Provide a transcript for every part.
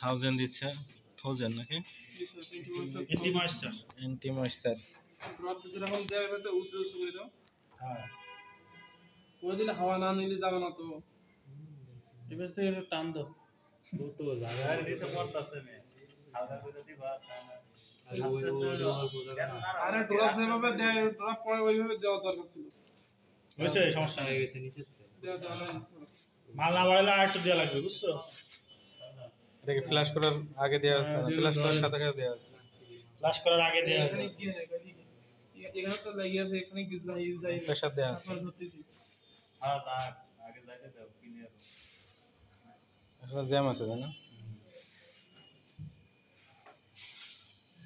1000 দিচ্ছে 1000 নাকি anti moisture drop যেরকম দেওয়া হবে তো উঁচু উঁচু করে দাও। হ্যাঁ ওই দিলে হাওয়া না নিলে যাবে না তো এবার থেকে একটু টান দাও ছোট জায়গা নিচে পড়তাছে না হালকা করে দিবা আরে ড্রপ যেভাবে দেয় ড্রপ পরে ওইভাবে দেওয়া দরকার ছিল বুঝছো সমস্যা হয়ে গেছে নিচে দেওয়া মাল না বাড়ালে আর একটু দেওয়া লাগবে বুঝছো এটাকে ফ্ল্যাশ করার আগে দেওয়া আছে ফ্ল্যাশ করার সাথে সাথে দেওয়া আছে ফ্ল্যাশ করার আগে দেওয়া আছে এখানে তো লাগিয়ে আছে এখানে যাই প্রেসার দেওয়া আছে তারপর ধরতেছি হ্যাঁ তার আগে যাইতে দাও ক্লিয়ার আসলে জ্যাম আছে তাই না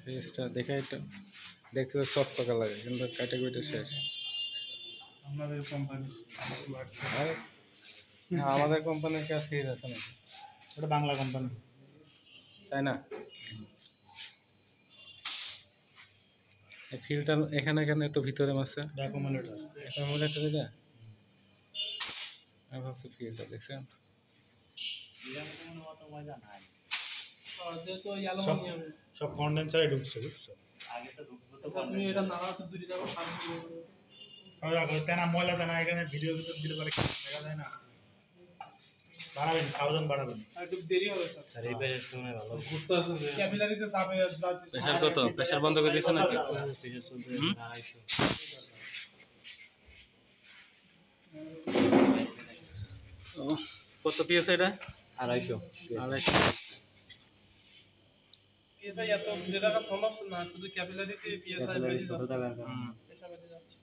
ফেসটা দেখে এটা দেখতে তো চকচকা লাগে কিন্তু ক্যাটাগরিটা শেষ আমাদের কোম্পানি আমাদের কোম্পানির কাছে ফির আছে না এটা বাংলা কোম্পানি তাই না এই ফিল্টার এখানে তো ভিতরে মাছে অ্যাকুমুলেটর এটা আমি ভাবছি ফিল্টার দেখছেন সব কন্ডেন্সারে ঢুকছে বুঝছো আগে তো ঢুকতো তো তুমি এটা না তো দূরে যাবো সামনে তেনা ময়লা তেনা এখানে ভিডিও ভিতর দিলে পরে দেখা যায় না বাড়াবেন 1000 বাড়াবেন একটু দেরি হবে স্যার এই পেজ তো মনে ভালো ঘুরতে আছে ক্যাপিলারিতে যাবে প্রেসার কত প্রেসার বন্ধ করে দিছেন নাকি প্রেসার চলছে 250 কত পিএস এটা 250 পিএসআই এত দূরে রাখা সম্ভব না শুধু ক্যাপিলারিতে পিএসআই বেশি যাচ্ছে পেশা বেশি যাচ্ছে